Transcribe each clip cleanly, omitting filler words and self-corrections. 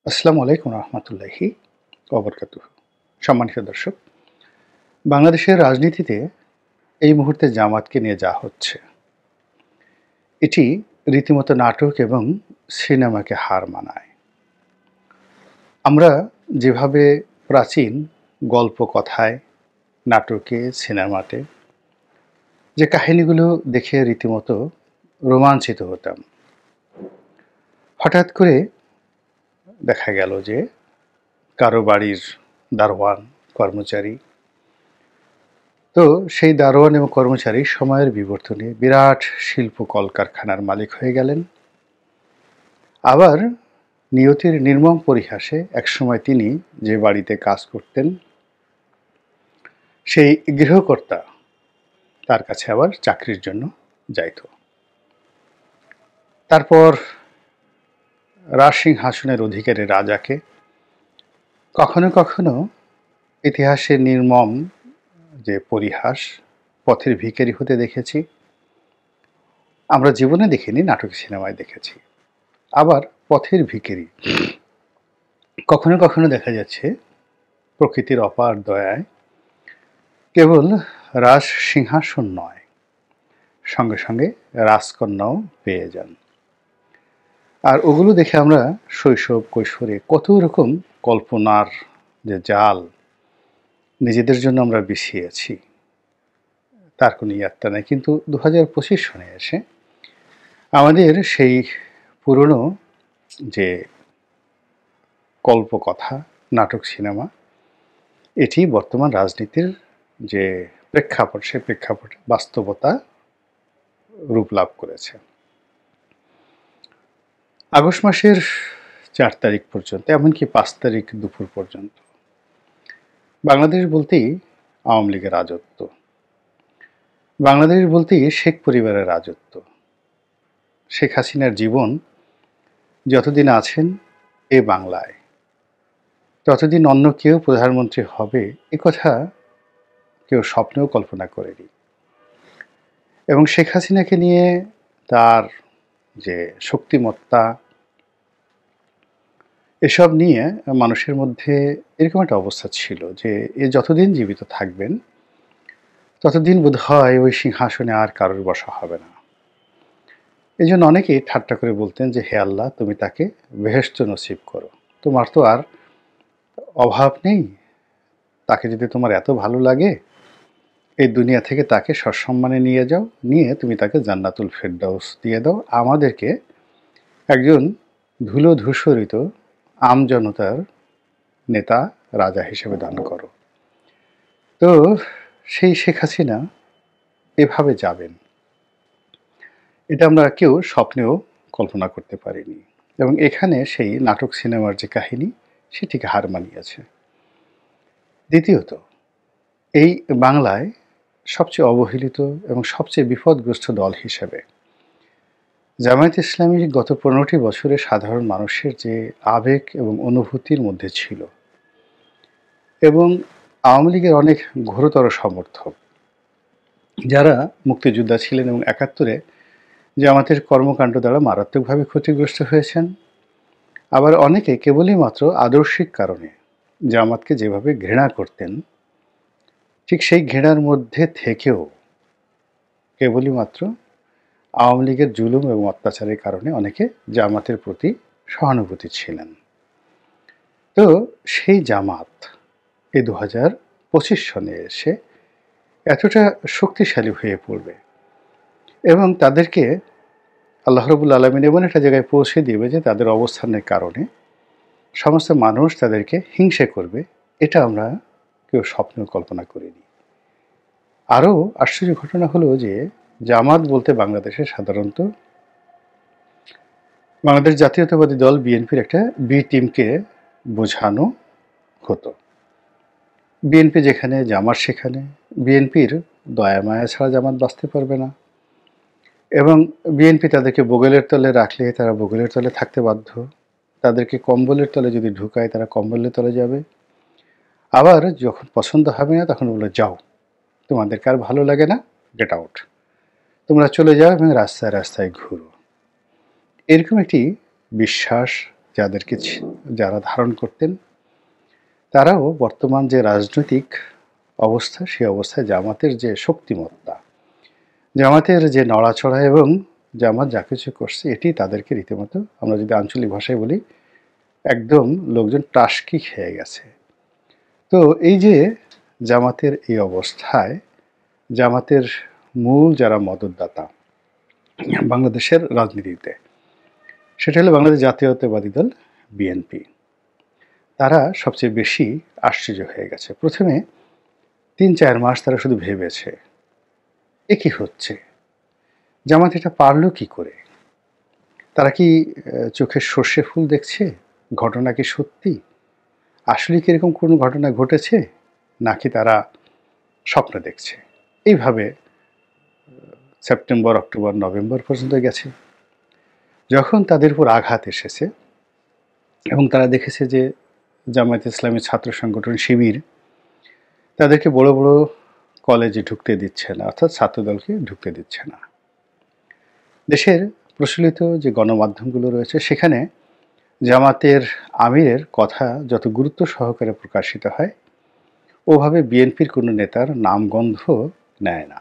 আসসালামু আলাইকুম রহমতুল্লাহি ওবরকাতুহ। সম্মানিত দর্শক, বাংলাদেশের রাজনীতিতে এই মুহূর্তে জামাতকে নিয়ে যা হচ্ছে, এটি রীতিমতো নাটক এবং সিনেমাকে হার মানায়। আমরা যেভাবে প্রাচীন গল্প কথায়, নাটকে, সিনেমাতে যে কাহিনীগুলো দেখে রীতিমতো রোমাঞ্চিত হতাম, হঠাৎ করে দেখা গেল যে কারো বাড়ির দারোয়ান, কর্মচারী, তো সেই দারোয়ান এবং কর্মচারী সময়ের বিবর্তনে বিরাট শিল্প কলকারখানার মালিক হয়ে গেলেন। আবার নিয়তির নির্মম পরিহাসে একসময় তিনি যে বাড়িতে কাজ করতেন, সেই গৃহকর্তা তার কাছে আবার চাকরির জন্য যাইত। তারপর রাজসিংহাসনের অধিকারী রাজাকে কখনো কখনো ইতিহাসের নির্মম যে পরিহাস, পথের ভিখারি হতে দেখেছি। আমরা জীবনে দেখিনি, নাটক সিনেমায় দেখেছি। আবার পথের ভিখারি কখনো কখনো দেখা যাচ্ছে প্রকৃতির অপার দয়ায় কেবল রাজ সিংহাসন নয়, সঙ্গে সঙ্গে রাজকন্যাও পেয়ে যান। আর ওগুলো দেখে আমরা শৈশব কৈশোরে কত রকম কল্পনার যে জাল নিজেদের জন্য আমরা বিছিয়েছি, তার কোনো ইয়াত্তা নেই। কিন্তু 2025 সনে এসে আমাদের সেই পুরনো যে কল্পকথা, নাটক সিনেমা, এটি বর্তমান রাজনীতির যে প্রেক্ষাপট, সেই প্রেক্ষাপটে বাস্তবতা রূপ লাভ করেছে। আগস্ট মাসের 4 তারিখ পর্যন্ত, এমনকি 5 তারিখ দুপুর পর্যন্ত বাংলাদেশ বলতেই আওয়ামী লীগের রাজত্ব, বাংলাদেশ বলতেই শেখ পরিবারের রাজত্ব। শেখ হাসিনার জীবন যতদিন আছেন এ বাংলায়, ততদিন অন্য কেউ প্রধানমন্ত্রী হবে এ কথা কেউ স্বপ্নেও কল্পনা করেনি। এবং শেখ হাসিনাকে নিয়ে তার যে শক্তিমত্তা, এসব নিয়ে মানুষের মধ্যে এরকম একটা অবস্থা ছিল যে এ যতদিন জীবিত থাকবেন ততদিন বোধহয় ওই সিংহাসনে আর কারোর বসা হবে না। এই জন্য অনেকেই ঠাট্টা করে বলতেন যে, হে আল্লাহ, তুমি তাকে বেহেশত নসিব করো, তোমার তো আর অভাব নেই, তাকে যদি তোমার এত ভালো লাগে এই দুনিয়া থেকে তাকে সসম্মানে নিয়ে যাও, নিয়ে তুমি তাকে জান্নাতুল ফেরদাউস দিয়ে দাও, আমাদেরকে একজন ধুলো ধূসরিত আমজনতার নেতা, রাজা হিসেবে দান করো। তো সেই শেখ হাসিনা এভাবে যাবেন, এটা আমরা কেউ স্বপ্নেও কল্পনা করতে পারিনি। এবং এখানে সেই নাটক সিনেমার যে কাহিনী, সেটিকে হার মানিয়েছে। দ্বিতীয়ত, এই বাংলায় সবচেয়ে অবহেলিত এবং সবচেয়ে বিপদগ্রস্ত দল হিসেবে জামায়াত ইসলামী গত 15টি বছরে সাধারণ মানুষের যে আবেগ এবং অনুভূতির মধ্যে ছিল, এবং আওয়ামী লীগের অনেক ঘোরতর সমর্থক যারা মুক্তিযোদ্ধা ছিলেন এবং 71-এ জামাতের কর্মকাণ্ড দ্বারা মারাত্মকভাবে ক্ষতিগ্রস্ত হয়েছেন। আবার অনেকে কেবলই মাত্র আদর্শিক কারণে জামাতকে যেভাবে ঘৃণা করতেন, ঠিক সেই ঘৃণার মধ্যে থেকেও কেবলই মাত্র আওয়ামী লীগের জুলুম এবং অত্যাচারের কারণে অনেকে জামাতের প্রতি সহানুভূতি ছিলেন। তো সেই জামাত এই 2025 সনে এসে এতটা শক্তিশালী হয়ে পড়বে এবং তাদেরকে আল্লাহ রাব্বুল আলামিন এমন একটা জায়গায় পৌঁছে দিবে যে তাদের অবস্থানের কারণে সমস্ত মানুষ তাদেরকে হিংসে করবে, এটা আমরা কেউ স্বপ্নেও কল্পনা করিনি। আরও আশ্চর্য ঘটনা হলো যে জামাত বলতে বাংলাদেশে সাধারণত বাংলাদেশ জাতীয়তাবাদী দল বিএনপির একটা বি টিমকে বোঝানো হতো। বিএনপি যেখানে, জামাত সেখানে। বিএনপির দয়া মায়া ছাড়া জামাত বাঁচতে পারবে না, এবং বিএনপি তাদেরকে বগলের তলে রাখলে তারা বগলের তলে থাকতে বাধ্য, তাদেরকে কম্বলের তলে যদি ঢুকায় তারা কম্বলের তলে যাবে। আবার যখন পছন্দ হবে না তখন বলে, যাও, তোমাদেরকে আর ভালো লাগে না, গেট আউট, তোমরা চলে যাও এবং রাস্তায় রাস্তায় ঘুরো। এরকম একটি বিশ্বাস যাদেরকে যারা ধারণ করতেন, তারাও বর্তমান যে রাজনৈতিক অবস্থা, সেই অবস্থায় জামাতের যে শক্তিমত্তা, জামাতের যে নড়াচড়া এবং জামাত যা কিছু করছে, এটি তাদেরকে রীতিমতো, আমরা যদি আঞ্চলিক ভাষায় বলি, একদম লোকজন টাসকি খেয়ে গেছে। তো এই যে জামাতের এই অবস্থায়, জামাতের মূল যারা মদতদাতা বাংলাদেশের রাজনীতিতে, সেটা হলো বাংলাদেশ জাতীয়তাবাদী দল বিএনপি। তারা সবচেয়ে বেশি আশ্চর্য হয়ে গেছে। প্রথমে ৩-৪ মাস তারা শুধু ভেবেছে এ কি হচ্ছে, জামাত এটা পারল কি করে? তারা কি চোখের সর্ষে ফুল দেখছে? ঘটনা কি সত্যি? আসলে কি এরকম কোনো ঘটনা ঘটেছে, নাকি তারা স্বপ্ন দেখছে? এইভাবে সেপ্টেম্বর, অক্টোবর, নভেম্বর পর্যন্ত গেছে। যখন তাদের উপর আঘাত এসেছে এবং তারা দেখেছে যে জামায়াতে ইসলামী ছাত্র সংগঠন শিবির তাদেরকে বড় বড় কলেজে ঢুকতে দিচ্ছে না, অর্থাৎ ছাত্রদলকে ঢুকতে দিচ্ছে না। দেশের প্রচলিত যে গণমাধ্যমগুলো রয়েছে, সেখানে জামাতের আমিরের কথা যত গুরুত্ব সহকারে প্রকাশিত হয়, ওভাবে বিএনপির কোনো নেতার নামগন্ধ নেয় না।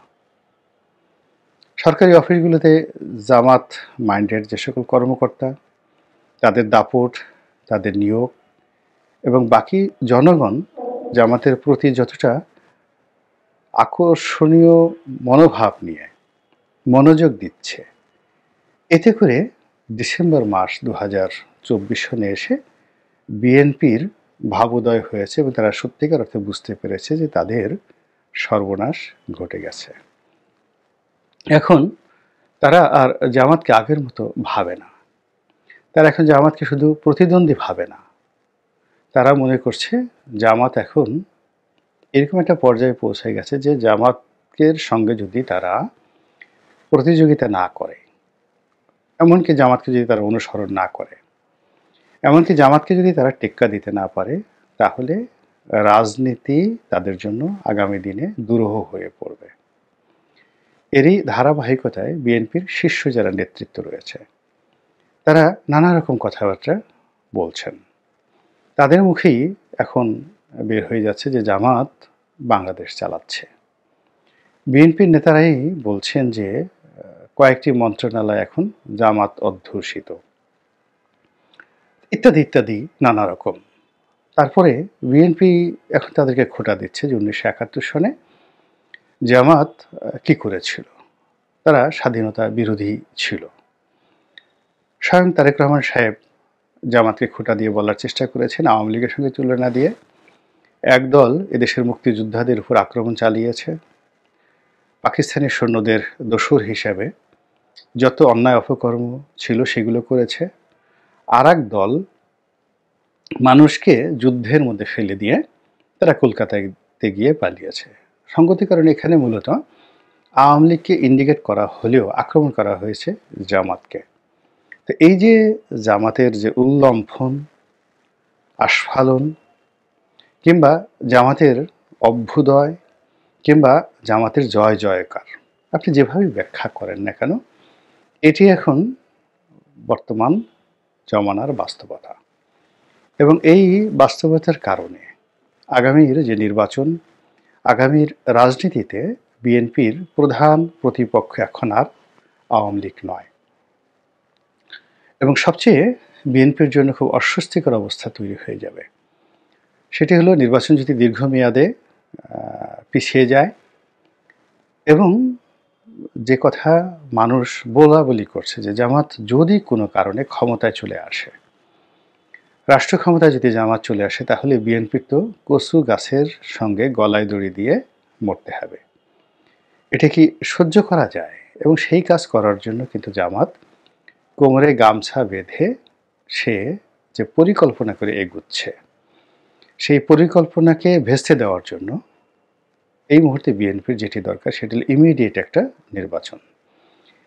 সরকারি অফিসগুলোতে জামাত মাইন্ডেড যে সকল কর্মকর্তা, তাদের দাপট, তাদের নিয়োগ এবং বাকি জনগণ জামাতের প্রতি যতটা আকর্ষণীয় মনোভাব নিয়ে মনোযোগ দিচ্ছে, এতে করে ডিসেম্বর মাস 2024 সনে এসে বিএনপির ভাবোদয় হয়েছে এবং তারা সত্যিকার অর্থে বুঝতে পেরেছে যে তাদের সর্বনাশ ঘটে গেছে। এখন তারা আর জামাতকে আগের মতো ভাবে না। তারা এখন জামাতকে শুধু প্রতিদ্বন্দ্বী ভাবে না, তারা মনে করছে জামাত এখন এরকম একটা পর্যায়ে পৌঁছে গেছে যে জামাতের সঙ্গে যদি তারা প্রতিযোগিতা না করে, এমনকি জামাতকে যদি তারা অনুসরণ না করে, এমনকি জামাতকে যদি তারা টেক্কা দিতে না পারে, তাহলে রাজনীতি তাদের জন্য আগামী দিনে দুরূহ হয়ে পড়বে। এরই ধারাবাহিকতায় বিএনপির শীর্ষ যারা নেতৃত্ব রয়েছে, তারা নানা রকম কথাবার্তা বলছেন। তাদের মুখেই এখন বের হয়ে যাচ্ছে যে জামাত বাংলাদেশ চালাচ্ছে। বিএনপির নেতারাই বলছেন যে কয়েকটি মন্ত্রণালয় এখন জামাত অধ্যুষিত, ইত্যাদি ইত্যাদি নানা রকম। তারপরে বিএনপি এখন তাদেরকে খোঁটা দিচ্ছে যে 1971 সনে জামাত কি করেছিল, তারা স্বাধীনতা বিরোধী ছিল। স্বয়ং তারেক রহমান সাহেব জামাতকে খোঁটা দিয়ে বলার চেষ্টা করেছেন আওয়ামী লীগের সঙ্গে তুলনা দিয়ে, একদল এদেশের মুক্তিযোদ্ধাদের উপর আক্রমণ চালিয়েছে, পাকিস্তানি সৈন্যদের দোসর হিসাবে যত অন্যায় অপকর্ম ছিল সেগুলো করেছে, আর এক দল মানুষকে যুদ্ধের মধ্যে ফেলে দিয়ে তারা কলকাতাতে গিয়ে পালিয়েছে। সঙ্গতি কারণে এখানে মূলত আওয়ামী লীগকে ইন্ডিকেট করা হলেও আক্রমণ করা হয়েছে জামাতকে। তো এই যে জামাতের যে উল্লম্ফন, আস্ফালন, কিংবা জামাতের অভ্যুদয়, কিংবা জামাতের জয় জয়কার, আপনি যেভাবে ব্যাখ্যা করেন না কেন, এটি এখন বর্তমান জমানার বাস্তবতা। এবং এই বাস্তবতার কারণে আগামীর যে নির্বাচন, আগামীর রাজনীতিতে বিএনপির প্রধান প্রতিপক্ষ এখন আর আওয়ামী লীগ নয়। এবং সবচেয়ে বিএনপির জন্য খুব অস্বস্তিকর অবস্থা তৈরি হয়ে যাবে। সেটি হলো নির্বাচন যদি দীর্ঘমেয়াদে পিছিয়ে যায় এবং যে কথা মানুষ বলাবলি করছে যে জামাত যদি কোনো কারণে ক্ষমতায় চলে আসে, রাষ্ট্র ক্ষমতায় যদি জামাত চলে আসে, তাহলে বিএনপির তো কচু গাছের সঙ্গে গলায় দড়ি দিয়ে মরতে হবে। এটা কি সহ্য করা যায়? এবং সেই কাজ করার জন্য কিন্তু জামাত কোমরে গামছা বেঁধে সে যে পরিকল্পনা করে এগুচ্ছে, সেই পরিকল্পনাকে ভেস্তে দেওয়ার জন্য এই মুহূর্তে বিএনপির যেটি দরকার সেটি হলো ইমিডিয়েট একটা নির্বাচন।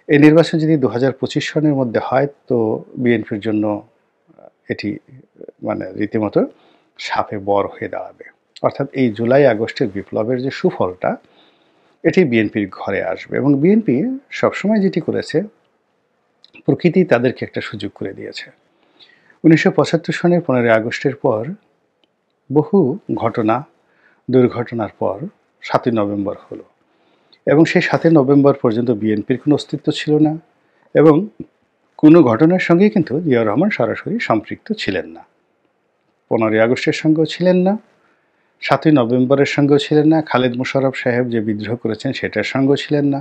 এই নির্বাচন যদি 2025 সনের মধ্যে হয়, তো বিএনপির জন্য এটি মানে রীতিমতো সাপে বর হয়ে দাঁড়াবে। অর্থাৎ এই জুলাই আগস্টের বিপ্লবের যে সুফলটা, এটি বিএনপির ঘরে আসবে। এবং বিএনপি সবসময় যেটি করেছে, প্রকৃতি তাদেরকে একটা সুযোগ করে দিয়েছে। 1975 সনের 15 আগস্টের পর বহু ঘটনা, দুর্ঘটনার পর 7ই নভেম্বর হলো এবং সেই 7ই নভেম্বর পর্যন্ত বিএনপির কোনো অস্তিত্ব ছিল না এবং কোনো ঘটনার সঙ্গেই কিন্তু জিয়াউর রহমান সরাসরি সম্পৃক্ত ছিলেন না। 15ই আগস্টের সঙ্গেও ছিলেন না, 7ই নভেম্বরের সঙ্গেও ছিলেন না, খালেদ মোশাররফ সাহেব যে বিদ্রোহ করেছেন সেটার সঙ্গেও ছিলেন না,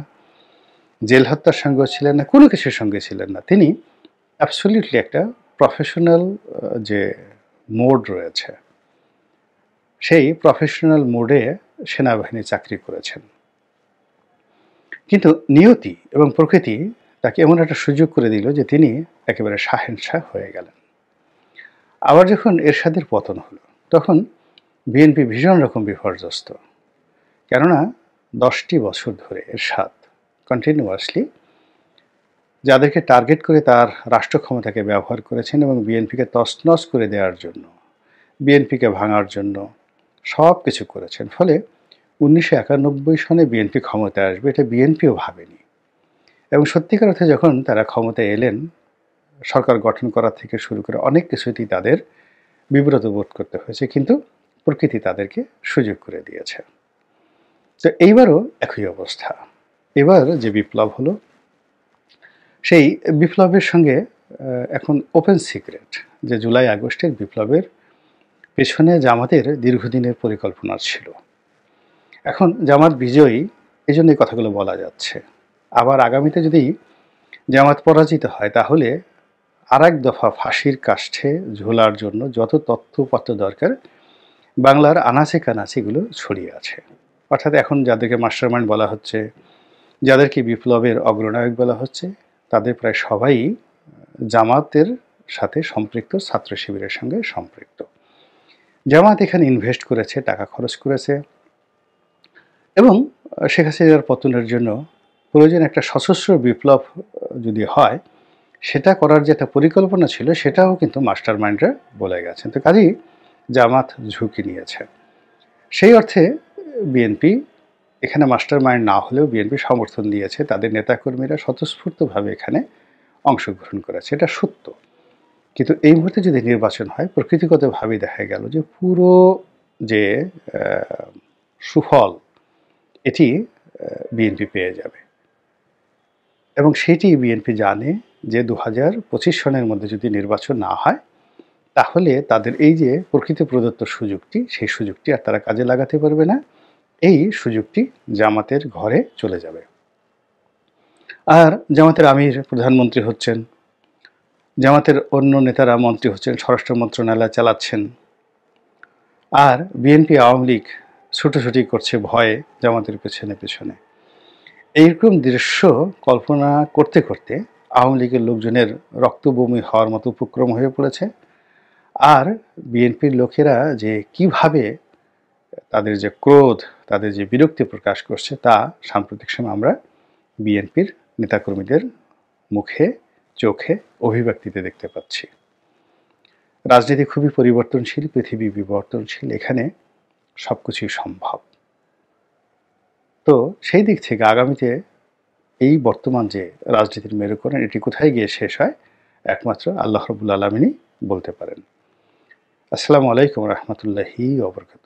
জেল হত্যার সঙ্গেও ছিলেন না, কোনো কিছুর সঙ্গে ছিলেন না। তিনি অ্যাবসলিউটলি একটা প্রফেশনাল যে মোড রয়েছে, সেই প্রফেশনাল মোডে সেনাবাহিনী চাকরি করেছেন। কিন্তু নিয়তি এবং প্রকৃতি তাকে এমন একটা সুযোগ করে দিল যে তিনি একেবারে শাহেনশাহ হয়ে গেলেন। আবার যখন এরশাদের পতন হলো, তখন বিএনপি ভীষণ রকম বিপর্যস্ত। কেননা 10টি বছর ধরে এরশাদ কন্টিনিউয়াসলি যাদেরকে টার্গেট করে তার রাষ্ট্র ক্ষমতাকে ব্যবহার করেছেন এবং বিএনপিকে তছনছ করে দেওয়ার জন্য, বিএনপিকে ভাঙার জন্য সব কিছু করেছেন। ফলে 1991 সনে বিএনপি ক্ষমতায় আসবে এটা বিএনপিও ভাবেনি এবং সত্যিকার অর্থে যখন তারা ক্ষমতায় এলেন, সরকার গঠন করা থেকে শুরু করে অনেক কিছুতেই তাদের বিব্রত বোধ করতে হয়েছে, কিন্তু প্রকৃতি তাদেরকে সুযোগ করে দিয়েছে। তো এইবারও একই অবস্থা। এবার যে বিপ্লব হলো, সেই বিপ্লবের সঙ্গে এখন ওপেন সিক্রেট যে জুলাই আগস্টের বিপ্লবের পেছনে জামাতের দীর্ঘদিনের পরিকল্পনা ছিল। এখন জামাত বিজয়ী, এই জন্য এই কথাগুলো বলা যাচ্ছে। আবার আগামীতে যদি জামাত পরাজিত হয়, তাহলে আর এক দফা ফাঁসির কাষ্ঠে ঝোলার জন্য যত তথ্যপত্র দরকার বাংলার আনাচে কানাচেগুলো ছড়িয়ে আছে। অর্থাৎ এখন যাদেরকে মাস্টারমাইন্ড বলা হচ্ছে, যাদেরকে বিপ্লবের অগ্রনায়ক বলা হচ্ছে, তাদের প্রায় সবাই জামাতের সাথে সম্পৃক্ত, ছাত্র শিবিরের সঙ্গে সম্পৃক্ত। জামাত এখানে ইনভেস্ট করেছে, টাকা খরচ করেছে এবং শেখ হাসিনার পতনের জন্য প্রয়োজন একটা সশস্ত্র বিপ্লব যদি হয়, সেটা করার যে একটা পরিকল্পনা ছিল সেটাও কিন্তু মাস্টারমাইন্ডরা বলে গেছেন। তো কাজেই জামাত ঝুঁকি নিয়েছে। সেই অর্থে বিএনপি এখানে মাস্টারমাইন্ড না হলেও বিএনপি সমর্থন দিয়েছে, তাদের নেতাকর্মীরা স্বতঃস্ফূর্তভাবে এখানে অংশগ্রহণ করেছে, এটা সত্য। কিন্তু এই মুহূর্তে যদি নির্বাচন হয়, প্রকৃতিগতভাবেই দেখা গেল যে পুরো যে সুফল এটি বিএনপি পেয়ে যাবে এবং সেটি বিএনপি জানে যে 2025 সনের মধ্যে যদি নির্বাচন না হয়, তাহলে তাদের এই যে প্রকৃত প্রদত্ত সুযোগটি, সেই সুযোগটি আর তারা কাজে লাগাতে পারবে না। এই সুযোগটি জামাতের ঘরে চলে যাবে। আর জামাতের আমির প্রধানমন্ত্রী হচ্ছেন, জামাতের অন্য নেতারা মন্ত্রী হচ্ছেন, স্বরাষ্ট্র মন্ত্রণালয় চালাচ্ছেন, আর বিএনপি আওয়ামী লীগ ছুটোছুটি করছে ভয়ে জামাতের পেছনে পেছনে। এইরকম দৃশ্য কল্পনা করতে করতে আওয়ামী লীগের লোকজনের রক্তবমি হওয়ার মতো উপক্রম হয়ে পড়েছে। আর বিএনপির লোকেরা যে কিভাবে তাদের যে ক্রোধ, তাদের যে বিরক্তি প্রকাশ করছে, তা সাম্প্রতিক সময় আমরা বিএনপির নেতাকর্মীদের মুখে, চোখে, অভিব্যক্তিতে দেখতে পাচ্ছি। রাজনীতি খুবই পরিবর্তনশীল, পৃথিবী বিবর্তনশীল, এখানে সব কিছুই সম্ভব। তো সেই দিক থেকে আগামীতে এই বর্তমান যে রাজনীতির মেরুকরণ, এটি কোথায় গিয়ে শেষ হয় একমাত্র আল্লাহ রাব্বুল আলামিনই বলতে পারেন। আসসালামু আলাইকুম রহমতুল্লাহি ওয়া বারাকাতুহু।